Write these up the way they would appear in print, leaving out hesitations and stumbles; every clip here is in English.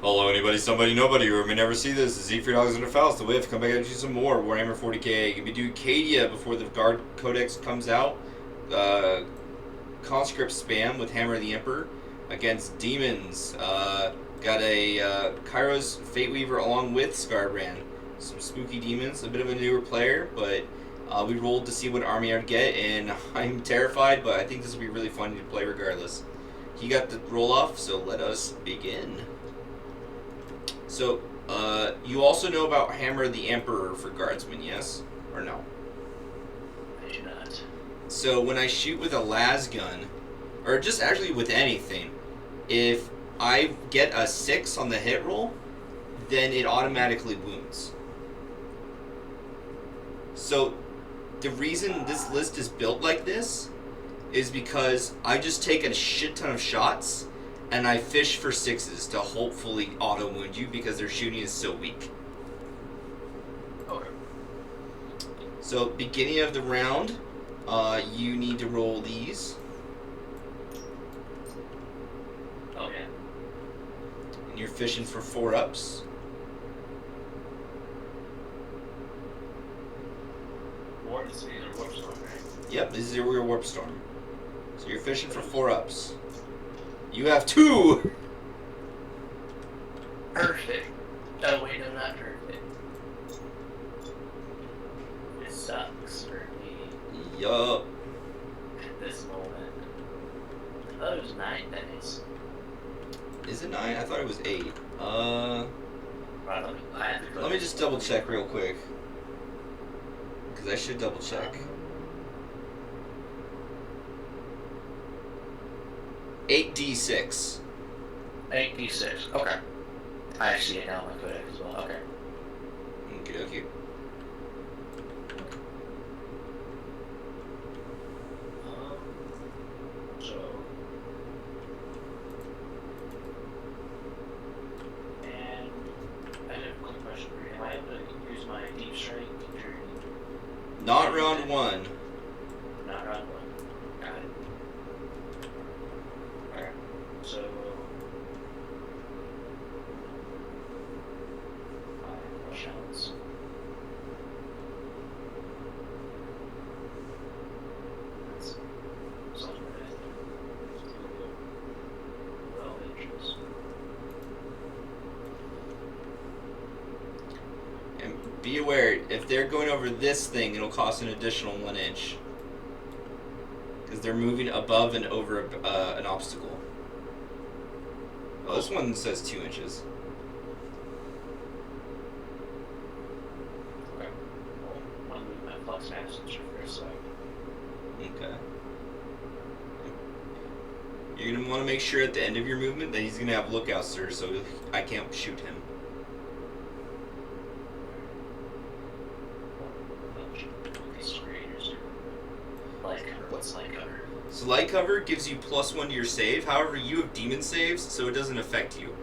Hello, anybody, somebody, nobody, or may never see this. This is Siegfried Alexander Faust, the Whiff. Come back and do some more Warhammer 40k. Gonna be doing Cadia before the Guard Codex comes out. Conscripts spam with Hammer of the Emperor against Daemons. Got a Kairos Fate Weaver along with Scarbrand. Some spooky demons. A bit of a newer player, but we rolled to see what army I'd get, and I'm terrified, but I think this will be really fun to play regardless. He got the roll off, so let us begin. So, you also know about Hammer of the Emperor for Guardsmen, yes? Or no? I do not. So, when I shoot with a las gun, or just actually with anything, if I get a 6 on the hit roll, then it automatically wounds. So, the reason this list is built like this is because I just take a shit ton of shots and I fish for 6s to hopefully auto wound you because their shooting is so weak. Okay. So, beginning of the round, you need to roll these. Okay. And you're fishing for 4-ups. This is either Warp Storm, right? Yep, this is your Warp Storm. So you're fishing for 4-ups. You have 2! Perfect. Oh, wait, no, not perfect. It sucks for me Yup. at this moment. I thought it was 9 days. Is it 9? I thought it was 8. Let me just double check real quick. Because I should double check. 8d6. 8d6. Okay. I see it now on my codex as well. Okay. Okay. So. And I have a quick question for you. Am I able to use my deep strike during. Not round 1. Not round 1. Got it. Alright. So. 5 shots. That's something that I think is well interest. And be aware, if they're going over this thing, it'll cost an additional 1 inch. Because they're moving above and over an obstacle. Oh, this one says 2 inches. Okay. Well, I'm gonna move my flux master first, so Okay. You're going to want to make sure at the end of your movement that he's going to have lookout, sir, so I can't shoot him. What's light cover? So light cover gives you +1 to your save. However, you have demon saves, so it doesn't affect you.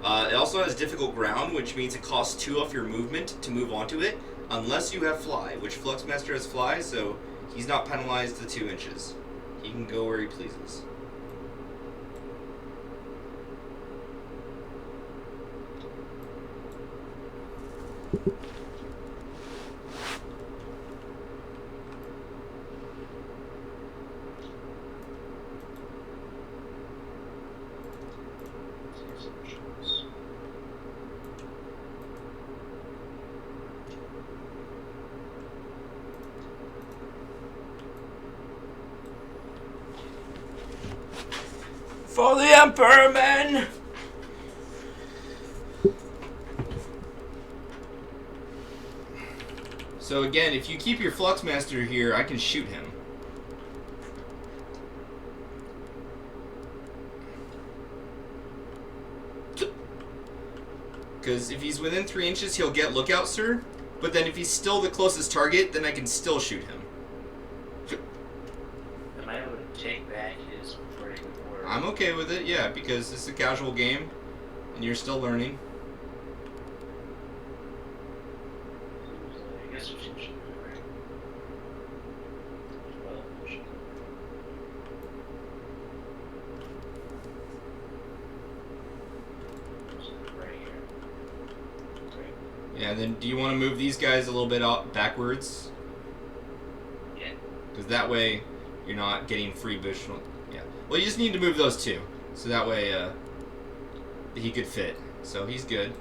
It also has difficult ground, which means it costs 2 off your movement to move onto it, unless you have fly, which Fluxmaster has fly, so he's not penalized the 2 inches. He can go where he pleases. For the Emperor, men! So again, if you keep your Fluxmaster here, I can shoot him. Because if he's within 3 inches, he'll get lookout, sir. But then if he's still the closest target, then I can still shoot him. Am I able to take back his break or... I'm okay with it, yeah, because it's a casual game, and you're still learning. I guess we should shoot him, right? Well, we should. Yeah, then do you want to move these guys a little bit out backwards? Yeah. Because that way you're not getting free bush. Yeah. Well, you just need to move those two. So that way he could fit. So he's good.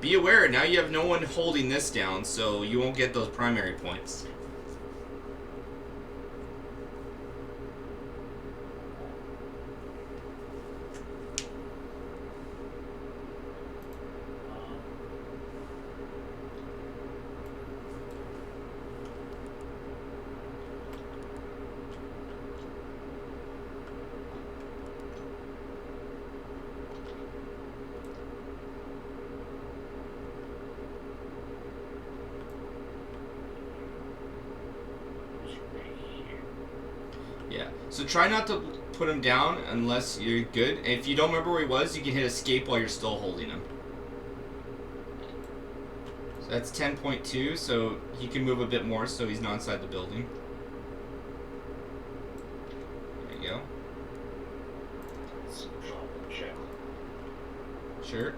Be aware, now you have no one holding this down, so you won't get those primary points. Yeah, so try not to put him down unless you're good. If you don't remember where he was, you can hit escape while you're still holding him. So that's 10.2, so he can move a bit more so he's not inside the building. There you go. Sure.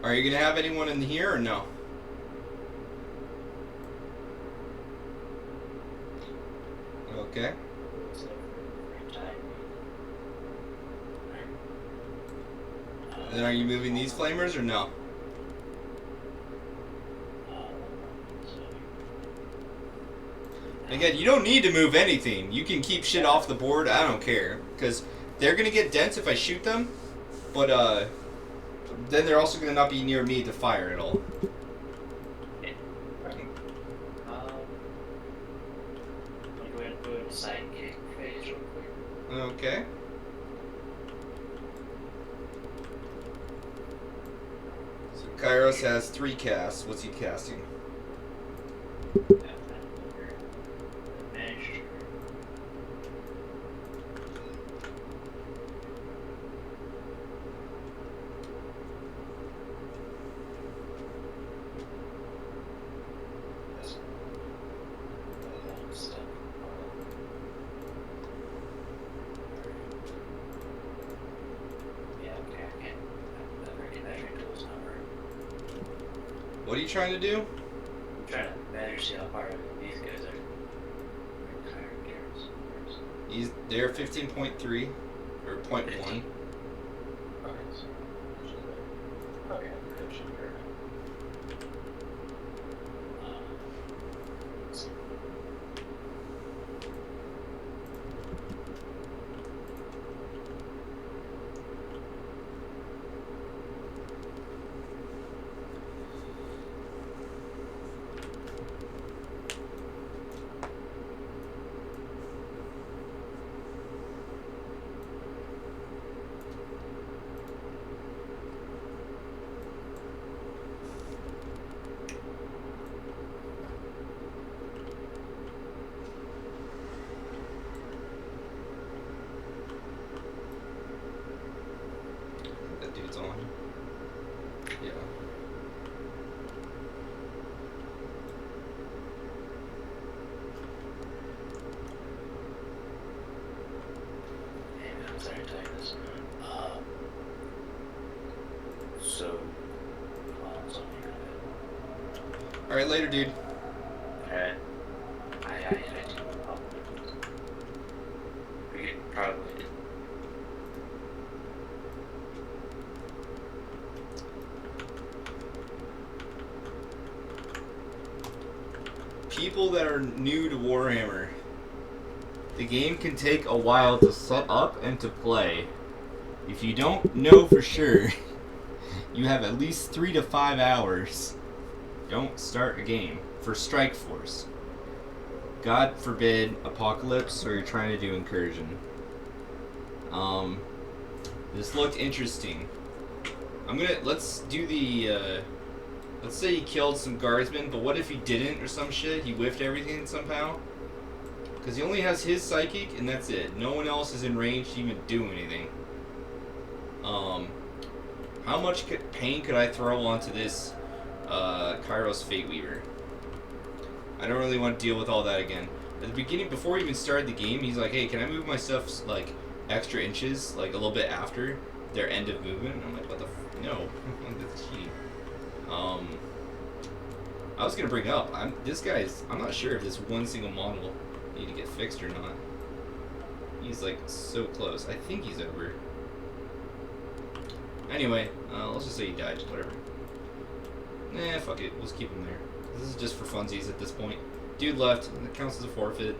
Are you gonna have anyone in here or no? Okay. Then are you moving these flamers or no? Again, you don't need to move anything. You can keep shit off the board. I don't care. Because they're going to get dents if I shoot them. But, then they're also going to not be near me to fire at all. Okay. So Kairos has 3 casts. What's he casting? What are you trying to do? I'm trying to measure, see how far these guys are. They're 15.3 or 0.1. Okay. That dude's on. Yeah. I'm sorry to tell you this. So, Alright, later, dude. alright. I do. We could probably. People that are new to Warhammer, the game can take a while to set up and to play. If you don't know for sure, you have at least 3 to 5 hours. Don't start a game for Strike Force. God forbid Apocalypse or you're trying to do Incursion. This looked interesting. Let's do the let's say he killed some guardsmen, but what if he didn't or some shit? He whiffed everything somehow? Because he only has his psychic, and that's it. No one else is in range to even do anything. How much pain could I throw onto this Kairos Fate Weaver? I don't really want to deal with all that again. At the beginning, before he even started the game, he's like, hey, can I move my stuff, like, extra inches, like, a little bit after their end of movement? And I'm like, what the no. That's cheating. I was going to bring up, I'm not sure if this one single model need to get fixed or not. He's, like, so close. I think he's over. Anyway, let's just say he died, whatever. Nah, fuck it, we'll just keep him there. This is just for funsies at this point. Dude left, and it counts as a forfeit.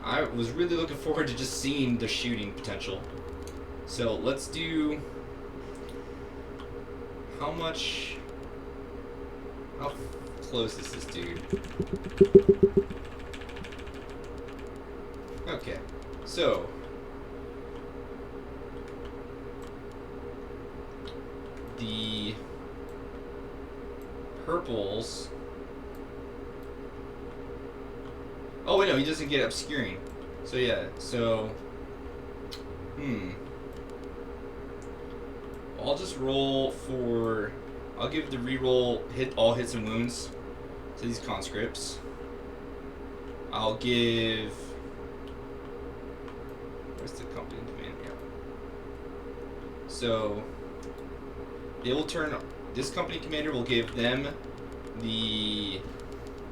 I was really looking forward to just seeing the shooting potential. So let's do... How close is this dude? Okay, so... The purples... Oh wait, no, he doesn't get obscuring. So yeah, so... I'll just roll for... I'll give the reroll all hits and wounds to these conscripts. I'll give... Where's the company command? Yeah. So... They will turn... This company commander will give them the...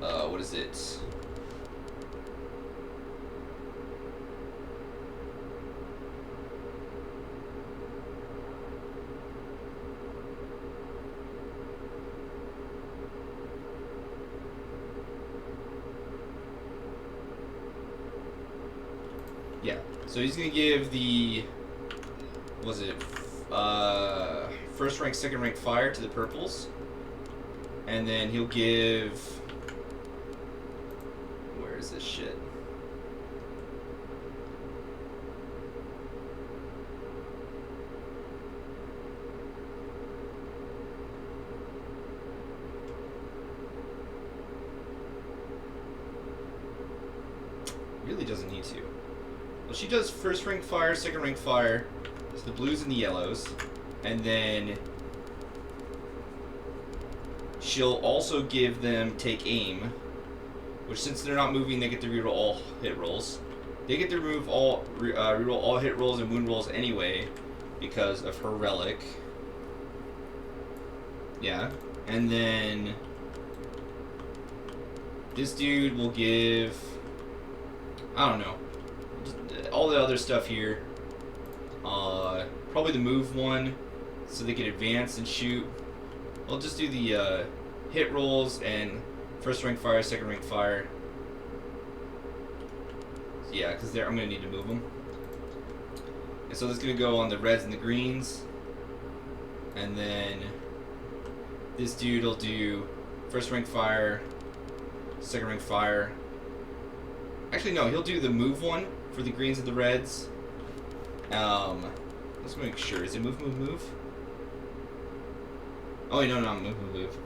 what is it? Yeah, so he's gonna give the, what was it, first rank, second rank fire to the purples, and then he'll give, where is this shit? Really doesn't need to. Well, she does first rank fire, second rank fire, so the blues and the yellows, and then she'll also give them take aim, which since they're not moving, they get to reroll all hit rolls. They get to reroll all hit rolls and wound rolls anyway because of her relic. Yeah, and then this dude will give, I don't know, all the other stuff here. Probably the move one, so they can advance and shoot. I'll just do the hit rolls and first rank fire, second rank fire. Yeah, because I'm gonna need to move them. And so that's gonna go on the reds and the greens. And then this dude will do first rank fire, second rank fire. Actually, no, he'll do the move one for the greens and the reds. Let's make sure. Is it move, move, move? Oh, wait, no, move, move, move.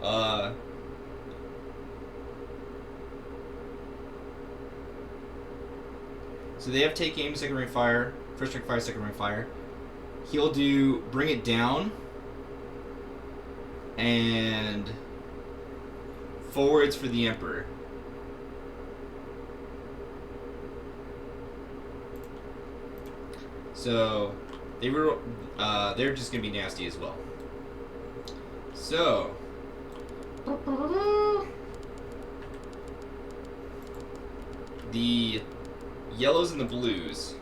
So they have take aim, second rank fire, first rank fire, second rank fire. He'll do bring it down and forwards for the Emperor. So they're just gonna be nasty as well. So the yellows and the blues.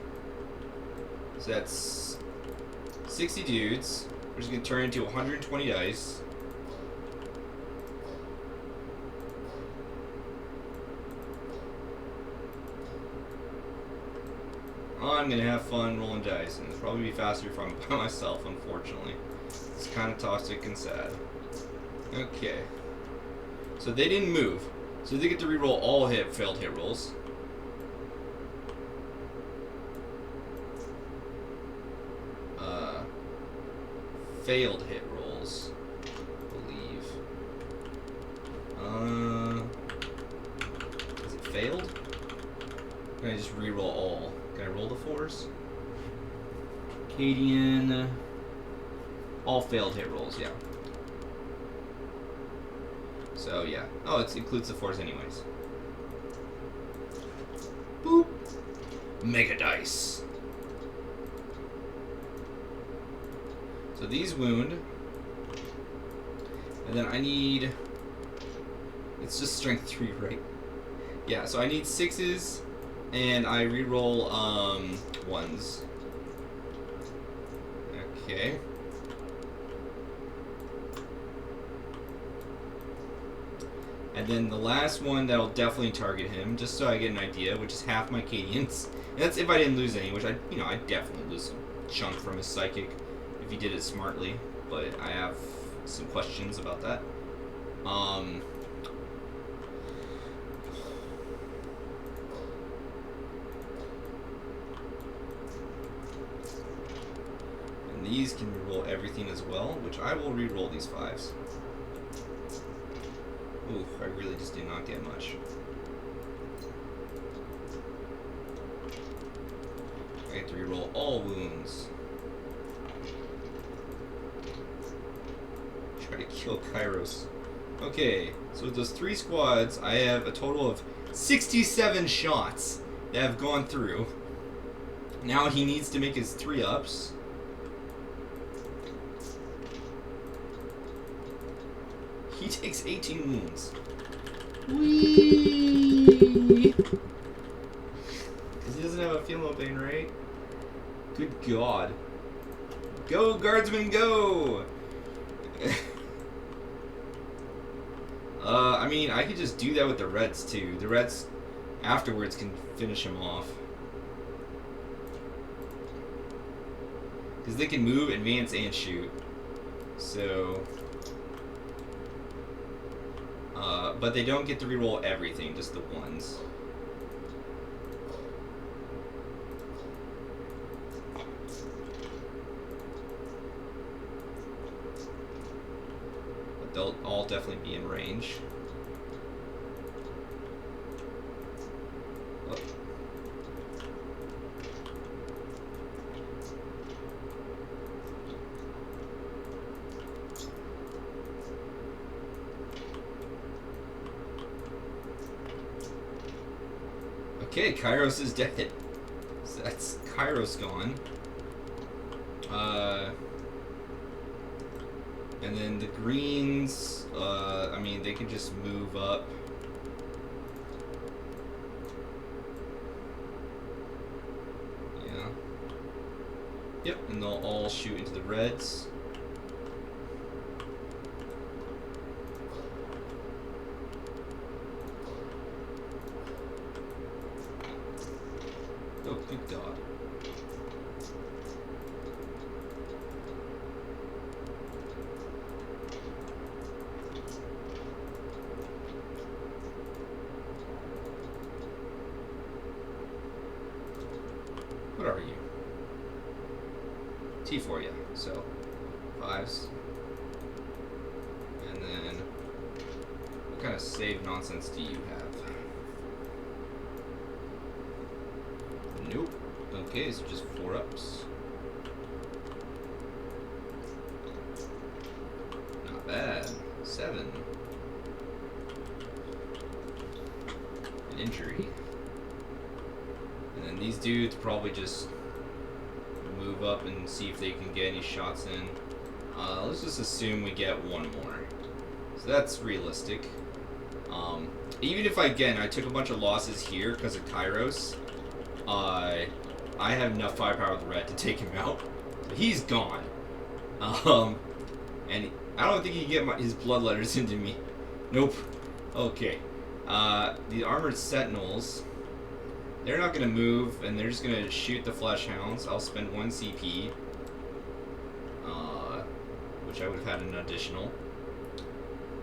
So that's 60 dudes. We're just gonna turn into 120 dice. I'm gonna have fun rolling dice, and it'll probably be faster if I'm by myself, unfortunately. It's kind of toxic and sad. Okay. So they didn't move. So they get to reroll all failed hit rolls. Failed hit rolls, I believe. Has it failed? Can I just re-roll all? Can I roll the 4s? Cadian. All failed hit rolls, yeah. So, yeah. Oh, it includes the 4s anyways. Boop. Mega dice. So these wound. And then I need... It's just strength 3, right? Yeah, so I need 6s, and I re-roll 1s. Okay. And then the last one that'll definitely target him, just so I get an idea, which is half my Cadians. And that's if I didn't lose any, which I'd definitely lose some chunk from his psychic if he did it smartly. But I have some questions about that. And these can reroll everything as well, which I will reroll these 5s. Ooh, I really just did not get much. I have to reroll all wounds. Try to kill Kairos. Okay, so with those 3 squads, I have a total of 67 shots that have gone through. Now he needs to make his 3-ups. He takes 18 wounds. Whee! Because he doesn't have a field opening, right? Good God. Go, guardsmen, go! I mean, I could just do that with the Reds, too. The Reds, afterwards, can finish him off. Because they can move, advance, and shoot. So... but they don't get to reroll everything, just the ones. But they'll all definitely be in range. Oh. Okay, Kairos is dead. So that's Kairos gone. And then the greens, I mean, they can just move up. Yeah. Yep, and they'll all shoot into the reds. Oh, good God. What are you? T4, yeah. So, 5s. And then, what kind of save nonsense do you have? Nope. Okay, so just 4-ups. Not bad. 7. An injury. And then these dudes probably just move up and see if they can get any shots in. Let's just assume we get one more. So that's realistic. Even if I took a bunch of losses here because of Kairos, I have enough firepower with the red to take him out. So he's gone. And I don't think he can get his bloodletters into me. Nope. Okay. The armored sentinels, they're not going to move, and they're just going to shoot the flesh hounds. I'll spend 1 CP, which I would have had an additional,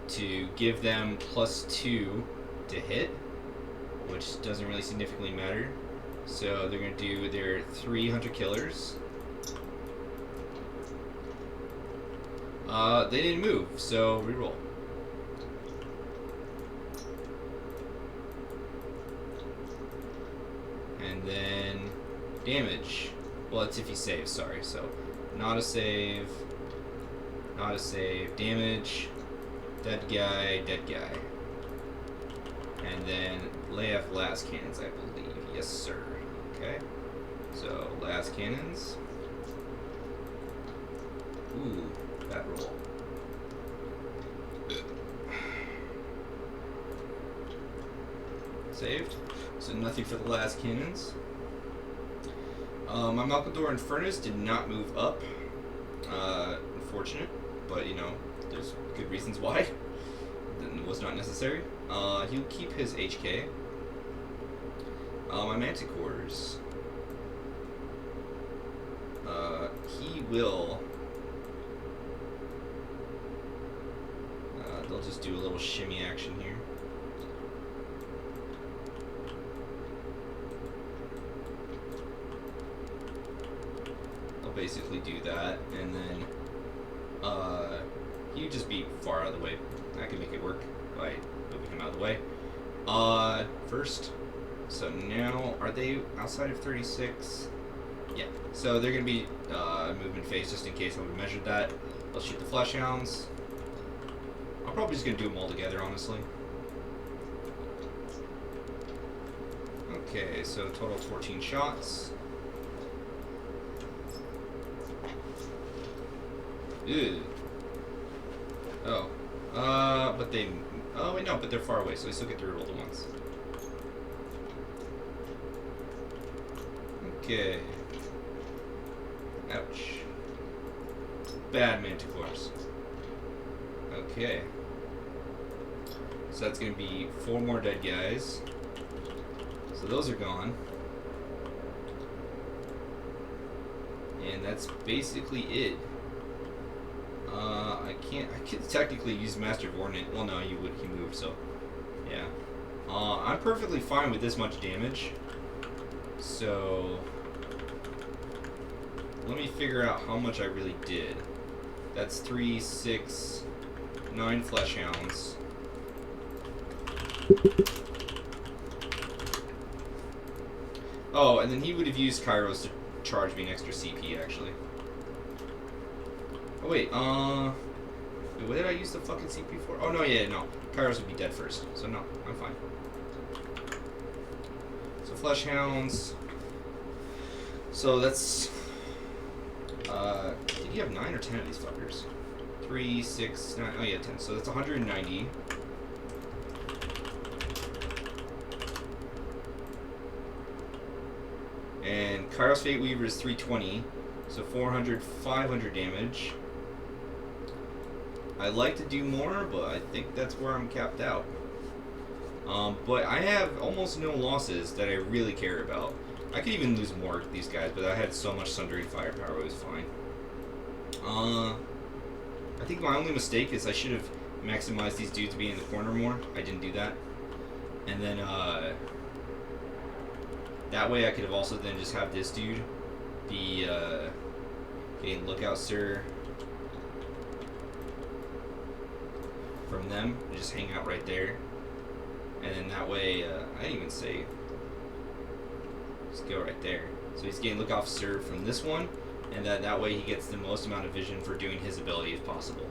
to give them +2 to hit, which doesn't really significantly matter. So they're going to do their 3 hunter killers. They didn't move, so reroll. And then damage. Well, it's if you save, sorry. So, not a save. Not a save. Damage. Dead guy. Dead guy. And then lay last cannons, I believe. Yes, sir. Okay. So, last cannons. Ooh, bad roll. Saved. So nothing for the last cannons. My Malcador Infernus did not move up. Unfortunate, but you know, there's good reasons why. It was not necessary. He'll keep his HK. My Manticores. He will. They'll just do a little shimmy action here. They'll basically do that, and then he'd just be far out of the way. I can make it work by moving him out of the way. First. So now, are they outside of 36? Yeah. So they're going to be movement phase just in case I would have measured that. I'll shoot the Flesh Hounds. I'm probably just going to do them all together, honestly. Okay, so total 14 shots. Ew. Oh. But they... Oh, wait, no, but they're far away, so I still get to reroll the ones. Okay. Ouch. Bad Manticores. Okay. So that's going to be 4 more dead guys. So those are gone. And that's basically it. I could technically use Master of Ordnance. Well, no, he moved, so yeah. I'm perfectly fine with this much damage. So let me figure out how much I really did. That's 3, 6, 9 Flesh Hounds. Oh, and then he would have used Kairos to charge me an extra CP, actually. Oh, wait, what did I use the fucking CP for? Oh, no, yeah, no. Kairos would be dead first, so no, I'm fine. So, Flesh Hounds. So, that's... did you have 9 or 10 of these fuckers? 3, 6, 9... Oh, yeah, 10. So, that's 190. And Kairos Fate Weaver is 320. So, 400, 500 damage. I like to do more, but I think that's where I'm capped out. But I have almost no losses that I really care about. I could even lose more of these guys, but I had so much Sundering Firepower, it was fine. I think my only mistake is I should have maximized these dudes being in the corner more. I didn't do that. And then, that way I could have also then just have this dude be, getting Lookout Sir from them, just hang out right there, and then that way, I didn't even say, just go right there. So he's getting Lookout Sir from this one, and that way he gets the most amount of vision for doing his ability if possible.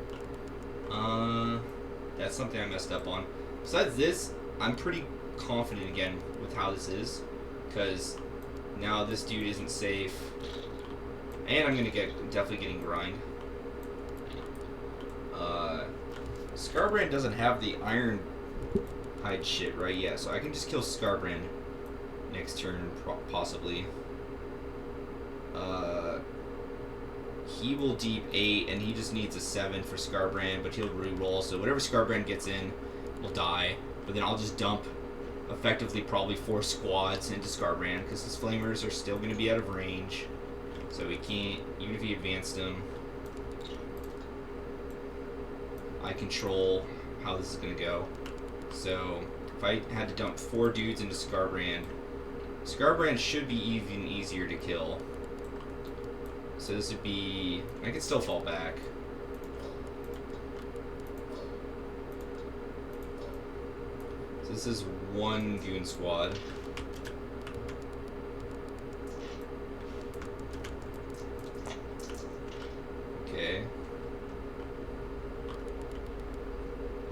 That's something I messed up on. Besides this, I'm pretty confident again with how this is, because now this dude isn't safe, and I'm gonna definitely getting grind. Scarbrand doesn't have the Iron Hide shit, right? Yeah, so I can just kill Scarbrand next turn, possibly. He will deep 8, and he just needs a 7 for Scarbrand, but he'll re-roll, so whatever Scarbrand gets in will die. But then I'll just dump, effectively, probably 4 squads into Scarbrand, because his Flamers are still going to be out of range. So he can't, even if he advanced them, I control how this is going to go. So, if I had to dump 4 dudes into Scarbrand, Scarbrand should be even easier to kill. So this would be... I could still fall back. So this is 1 goon squad.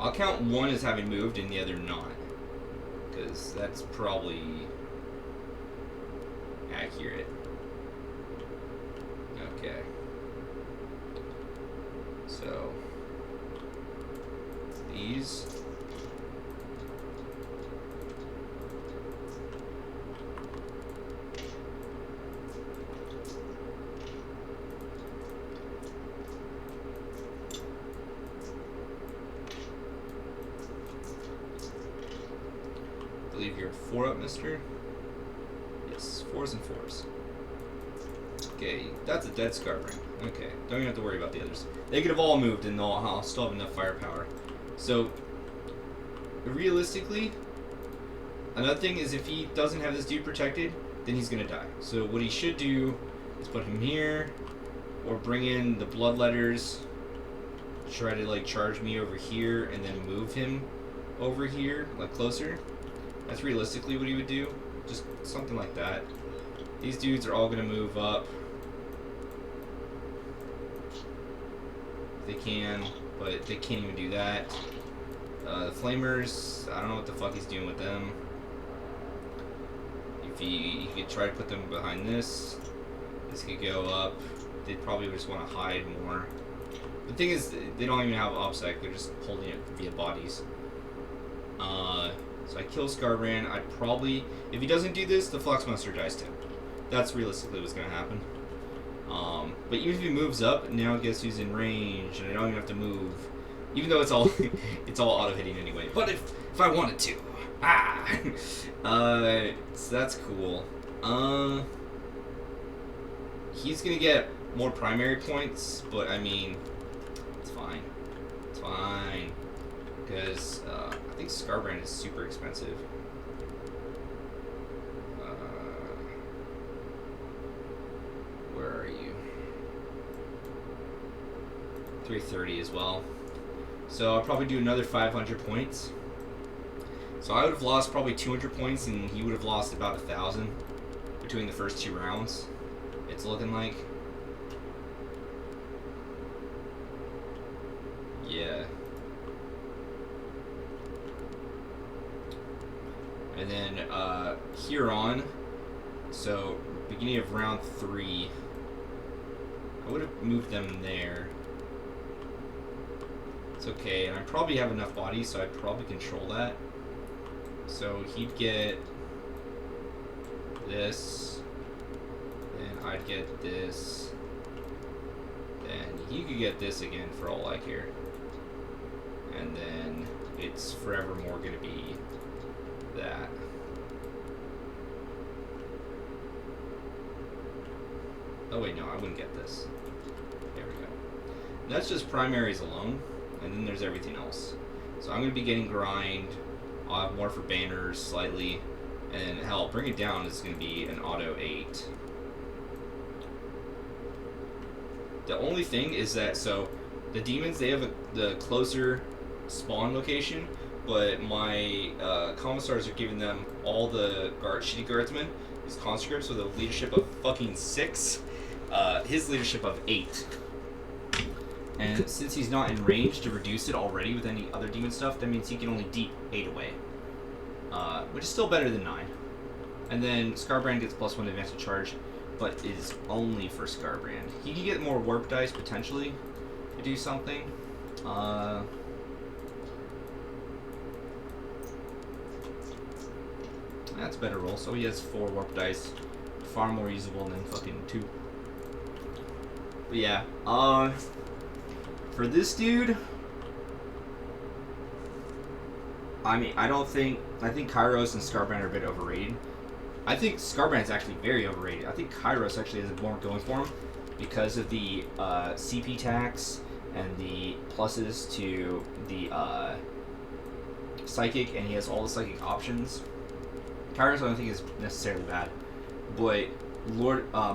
I'll count one as having moved and the other not. Because that's probably accurate. Okay. So, these. I believe you're 4 up, mister. Yes, 4s and 4s. Okay, that's a dead Scarbrand. Okay, don't even have to worry about the others. They could have all moved and I'll still have enough firepower. So, realistically, another thing is if he doesn't have this dude protected, then he's gonna die. So what he should do is put him here, or bring in the bloodletters, try to like charge me over here, and then move him over here, like closer. That's realistically what he would do. Just something like that. These dudes are all gonna move up. They can, but they can't even do that. The flamers, I don't know what the fuck he's doing with them. If he could try to put them behind this could go up. They'd probably just want to hide more. The thing is, they don't even have OBSEC, they're just holding it via bodies. So I kill Scarbrand. I'd probably, if he doesn't do this, the Flux Monster dies too. That's realistically what's gonna happen. But even if he moves up, now guess who's in range, and I don't even have to move. Even though it's all it's all auto hitting anyway. But if I wanted to, so that's cool. He's gonna get more primary points, but I mean, it's fine. It's fine, because I think Scarbrand is super expensive. Where are you? 330 as well. So I'll probably do another 500 points. So I would have lost probably 200 points, and he would have lost about 1,000 between the first 2 rounds. It's looking like. Yeah. And then here on, so beginning of round 3, I would have moved them there. It's okay, and I probably have enough bodies, so I'd probably control that. So he'd get this, then I'd get this, then he could get this again for all I care. And then it's forevermore gonna be that. Oh wait, no, I wouldn't get this. There we go. That's just primaries alone, and then there's everything else. So I'm gonna be getting grind. I'll have more for banners slightly, and hell, bring it down is gonna be an auto 8. The only thing is that, so the demons, they have the closer spawn location, but my commissars are giving them all the shitty guardsmen, these conscripts with a leadership of fucking 6, his leadership of 8. And since he's not in range to reduce it already with any other demon stuff, that means he can only deep 8 away. Which is still better than 9. And then Scarbrand gets +1 advance to charge, but is only for Scarbrand. He can get more warp dice potentially to do something. That's a better roll. So he has 4 warp dice, far more usable than fucking 2. But yeah, for this dude, I mean, I think Kairos and Scarbrand are a bit overrated. I think Scarbrand's actually very overrated. I think Kairos actually has more going for him because of the CP tax and the pluses to the psychic, and he has all the psychic options. Kairos I don't think is necessarily bad, but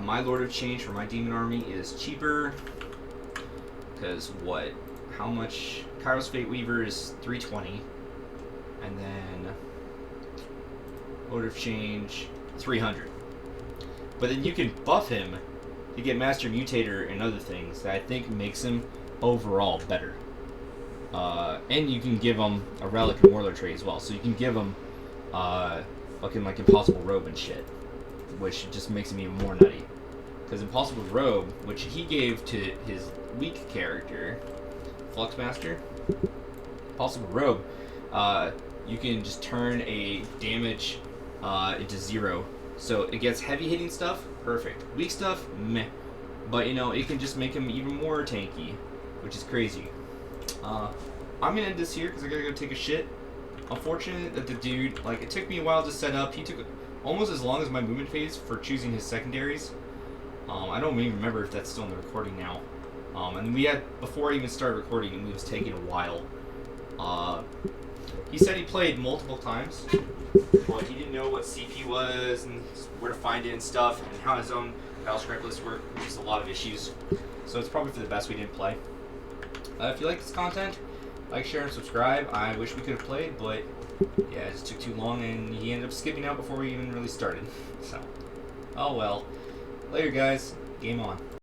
my Lord of Change for my demon army is cheaper. Because what? How much? Kairos Fate Weaver is 320, and then Lord of Change 300. But then you can buff him to get Master Mutator and other things that I think makes him overall better. And you can give them a relic and warlord trait as well. So you can give them fucking like impossible robe and shit, which just makes him even more nutty. Because impossible robe, which he gave to his weak character, Fluxmaster, impossible robe, you can just turn a damage into 0. So it gets heavy hitting stuff, perfect. Weak stuff, meh. But you know, it can just make him even more tanky, which is crazy. I'm gonna end this here because I gotta go take a shit. Unfortunate that the dude, like, it took me a while to set up. He took almost as long as my movement phase for choosing his secondaries. I don't even remember if that's still in the recording now. And we had, before I even started recording, it was taking a while. He said he played multiple times, but he didn't know what CP was and where to find it and stuff, and how his own battle script lists work. Just a lot of issues. So it's probably for the best we didn't play. If you like this content, like, share, and subscribe. I wish we could have played, but yeah, it just took too long, and he ended up skipping out before we even really started. So, oh well. Later, guys. Game on.